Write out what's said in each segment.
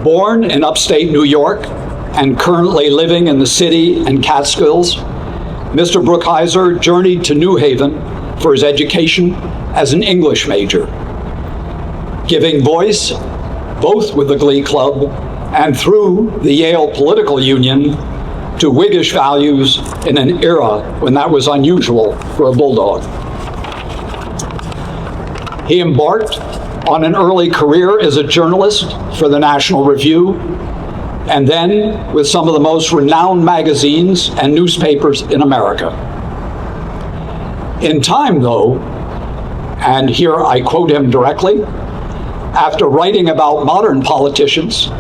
Born in upstate New York and currently living in the city and Catskills, Mr. Brookhiser journeyed to New Haven for his education as an English major, giving voice both with the Glee Club and through the Yale Political Union to Whiggish values in an era when that was unusual for a bulldog. He embarked on an early career as a journalist for the National Review, and then with some of the most renowned magazines and newspapers in America. In time, though, and here I quote him directly, after writing about modern politicians,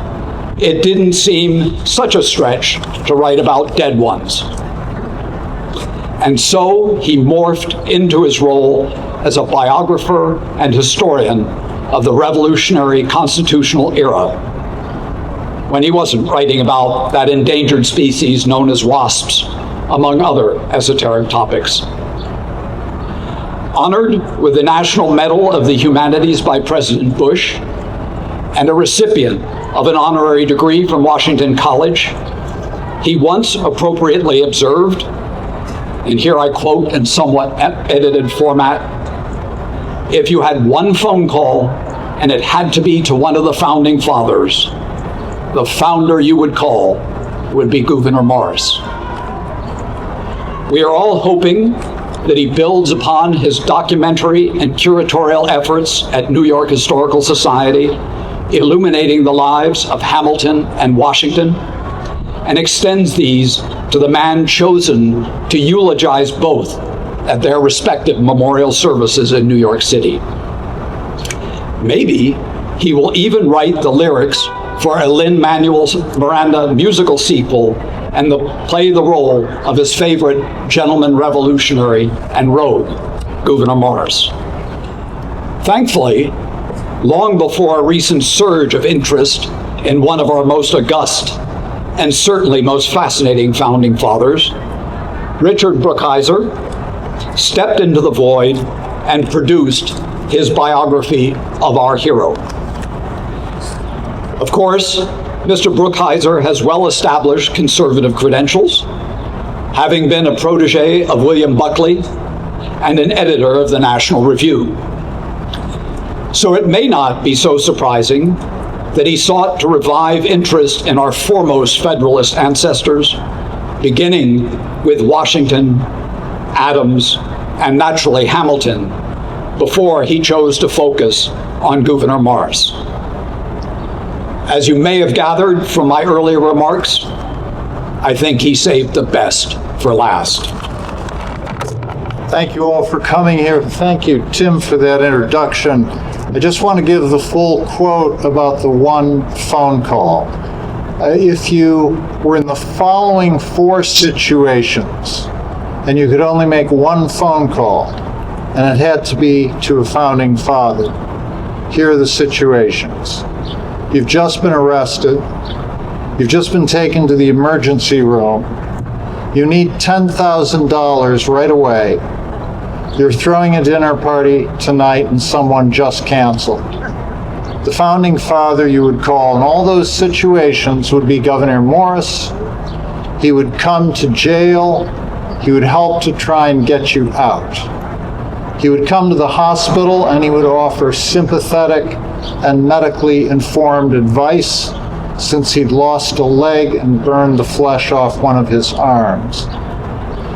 it didn't seem such a stretch to write about dead ones. And so he morphed into his role as a biographer and historian of the revolutionary constitutional era, when he wasn't writing about that endangered species known as wasps, among other esoteric topics. Honored with the National Medal of the Humanities by President Bush, and a recipient of an honorary degree from Washington College, he once appropriately observed, and here I quote in somewhat edited format, "If you had one phone call and it had to be to one of the founding fathers, the founder you would call would be Gouverneur Morris." We are all hoping that he builds upon his documentary and curatorial efforts at New York Historical Society, illuminating the lives of Hamilton and Washington, and extends these to the man chosen to eulogize both at their respective memorial services in New York City. Maybe he will even write the lyrics for a Lin-Manuel Miranda musical sequel and play the role of his favorite gentleman revolutionary and rogue, Gouverneur Morris. Thankfully, long before a recent surge of interest in one of our most august and certainly most fascinating founding fathers, Richard Brookhiser stepped into the void and produced his biography of our hero. Of course, Mr. Brookhiser has well-established conservative credentials, having been a protege of William Buckley and an editor of the National Review. So it may not be so surprising that he sought to revive interest in our foremost Federalist ancestors, beginning with Washington, Adams, and naturally Hamilton, before he chose to focus on Gouverneur Morris. As you may have gathered from my earlier remarks, I think he saved the best for last. Thank you all for coming here. Thank you, Tim, for that introduction. I just want to give the full quote about the one phone call. If you were in the following four situations, and you could only make one phone call, and it had to be to a founding father, here are the situations. You've just been arrested. You've just been taken to the emergency room. You need $10,000 right away. You're throwing a dinner party tonight and someone just canceled. The founding father you would call in all those situations would be Gouverneur Morris. He would come to jail. He would help to try and get you out. He would come to the hospital and he would offer sympathetic and medically informed advice, since he'd lost a leg and burned the flesh off one of his arms.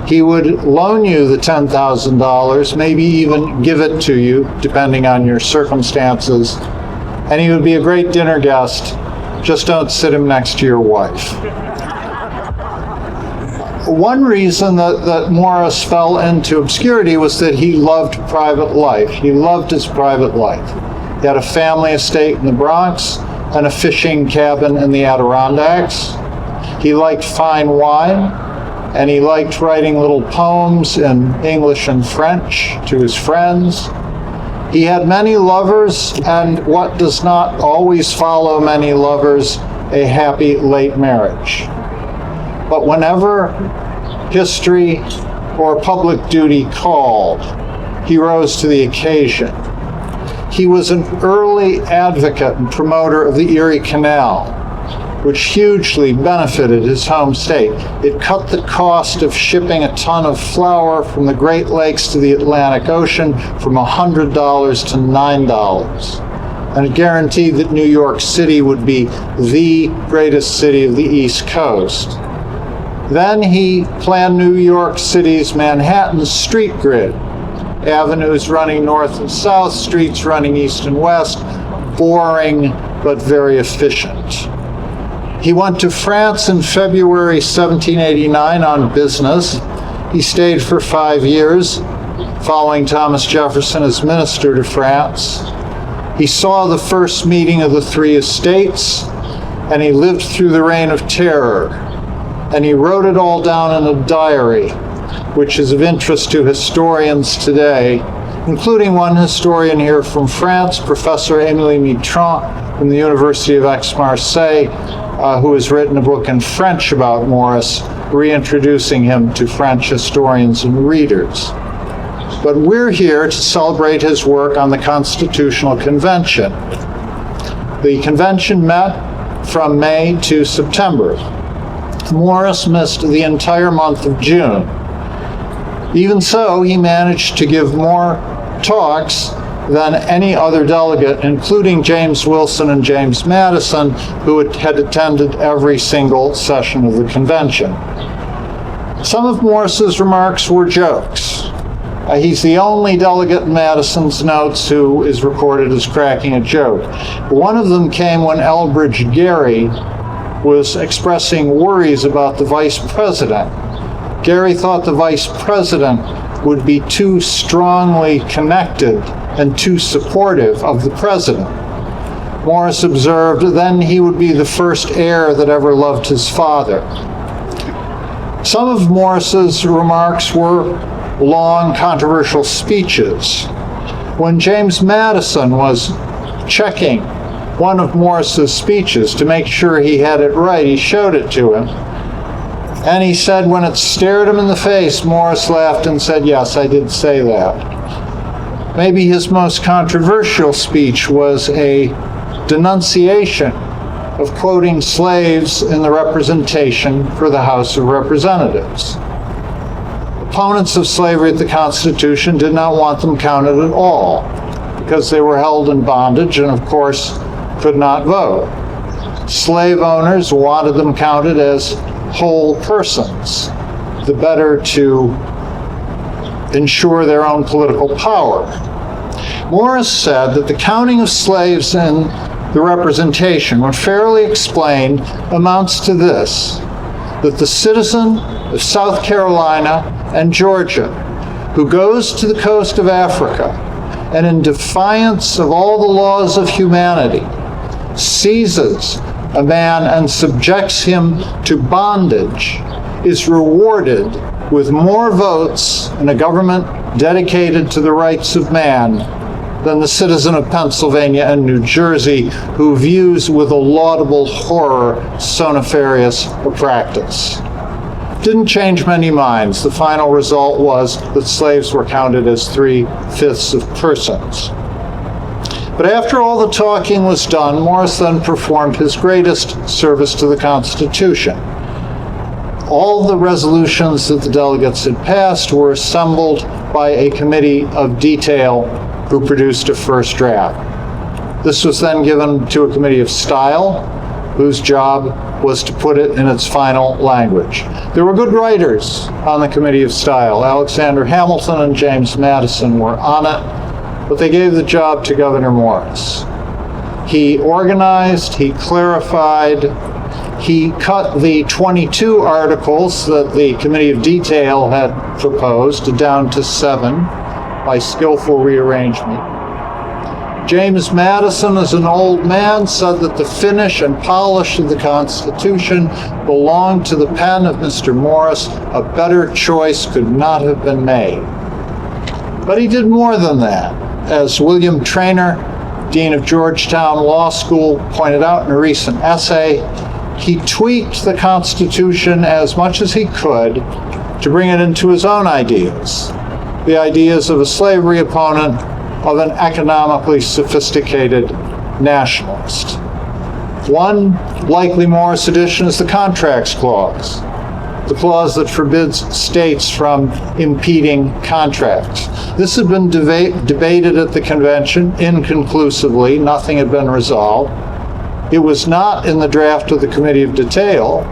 He would loan you the $10,000, maybe even give it to you, depending on your circumstances, and he would be a great dinner guest. Just don't sit him next to your wife. One reason that Morris fell into obscurity was that he loved private life. He loved his private life. He had a family estate in the Bronx and a fishing cabin in the Adirondacks. He liked fine wine, and he liked writing little poems in English and French to his friends. He had many lovers, and what does not always follow many lovers, a happy late marriage. But whenever history or public duty called, he rose to the occasion. He was an early advocate and promoter of the Erie Canal, which hugely benefited his home state. It cut the cost of shipping a ton of flour from the Great Lakes to the Atlantic Ocean from $100 to $9. And it guaranteed that New York City would be the greatest city of the East Coast. Then he planned New York City's Manhattan street grid. Avenues running north and south, streets running east and west, boring but very efficient. He went to France in February 1789 on business. He stayed for 5 years, following Thomas Jefferson as minister to France. He saw the first meeting of the three estates, and he lived through the Reign of Terror. And he wrote it all down in a diary, which is of interest to historians today, including one historian here from France, Professor Émilie Mitron from the University of Aix-Marseille, who has written a book in French about Morris, reintroducing him to French historians and readers. But we're here to celebrate his work on the Constitutional Convention. The convention met from May to September. Morris missed the entire month of June. Even so, he managed to give more talks than any other delegate, including James Wilson and James Madison, who had attended every single session of the convention. Some of Morris's remarks were jokes. He's the only delegate in Madison's notes who is recorded as cracking a joke. One of them came when Elbridge Gerry was expressing worries about the vice president. Gerry thought the vice president would be too strongly connected and too supportive of the president. Morris observed, then he would be the first heir that ever loved his father. Some of Morris's remarks were long, controversial speeches. When James Madison was checking one of Morris's speeches to make sure he had it right, he showed it to him. And he said when it stared him in the face, Morris laughed and said, yes, I did say that. Maybe his most controversial speech was a denunciation of quoting slaves in the representation for the House of Representatives. Opponents of slavery at the Constitution did not want them counted at all because they were held in bondage and, of course, could not vote. Slave owners wanted them counted as whole persons, the better to ensure their own political power. Morris said that the counting of slaves in the representation, when fairly explained, amounts to this, that the citizen of South Carolina and Georgia who goes to the coast of Africa and in defiance of all the laws of humanity seizes a man and subjects him to bondage is rewarded with more votes in a government dedicated to the rights of man than the citizen of Pennsylvania and New Jersey who views with a laudable horror so nefarious a practice. Didn't change many minds. The final result was that slaves were counted as 3/5 of persons. But after all the talking was done, Morris then performed his greatest service to the Constitution. All the resolutions that the delegates had passed were assembled by a committee of detail who produced a first draft. This was then given to a committee of style, whose job was to put it in its final language. There were good writers on the committee of style. Alexander Hamilton and James Madison were on it, but they gave the job to Gouverneur Morris. He organized, he clarified, he cut the 22 articles that the Committee of Detail had proposed down to 7 by skillful rearrangement. James Madison, as an old man, said that the finish and polish of the Constitution belonged to the pen of Mr. Morris. A better choice could not have been made. But he did more than that. As William Traynor, Dean of Georgetown Law School, pointed out in a recent essay, he tweaked the Constitution as much as he could to bring it into his own ideas, the ideas of a slavery opponent of an economically sophisticated nationalist. One likely Morris addition is the Contracts Clause, the clause that forbids states from impeding contracts. This had been debated at the convention inconclusively. Nothing had been resolved. It was not in the draft of the Committee of Detail,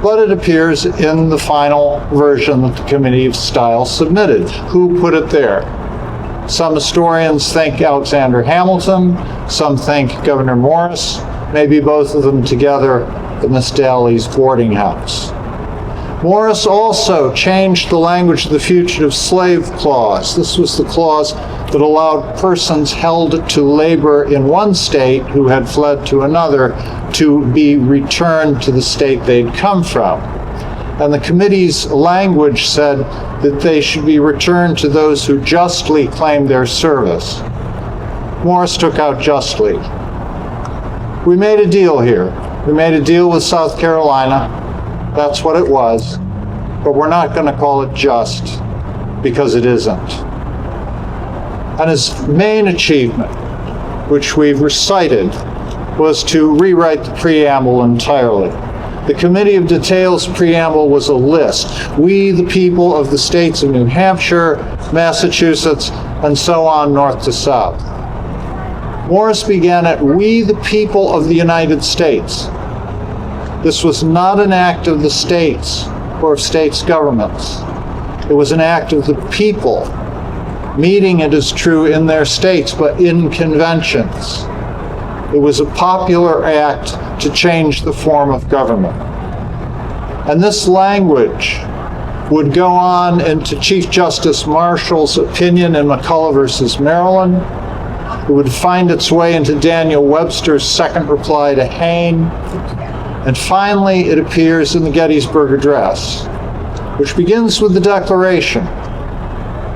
but it appears in the final version that the Committee of Style submitted. Who put it there? Some historians think Alexander Hamilton, some think Gouverneur Morris, maybe both of them together at Miss Dalley's boarding house. Morris also changed the language of the Fugitive Slave Clause. This was the clause that allowed persons held to labor in one state who had fled to another to be returned to the state they'd come from. And the committee's language said that they should be returned to those who justly claimed their service. Morris took out justly. We made a deal here. We made a deal with South Carolina. That's what it was. But we're not going to call it just, because it isn't. And his main achievement, which we've recited, was to rewrite the preamble entirely. The Committee of Detail's preamble was a list. We, the people of the states of New Hampshire, Massachusetts, and so on north to south. Morris began at we, the people of the United States. This was not an act of the states or of states' governments. It was an act of the people, meeting, it is true, in their states, but in conventions. It was a popular act to change the form of government. And this language would go on into Chief Justice Marshall's opinion in McCulloch versus Maryland. It would find its way into Daniel Webster's second reply to Hayne. And finally, it appears in the Gettysburg Address, which begins with the Declaration,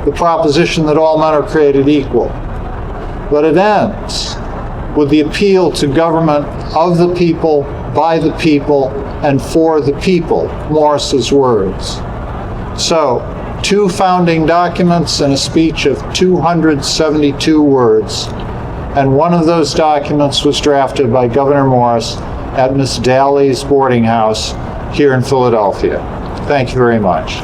the proposition that all men are created equal. But it ends with the appeal to government of the people, by the people, and for the people, Morris's words. So, 2 founding documents and a speech of 272 words, and one of those documents was drafted by Gouverneur Morris at Miss Dalley's boarding house here in Philadelphia. Thank you very much.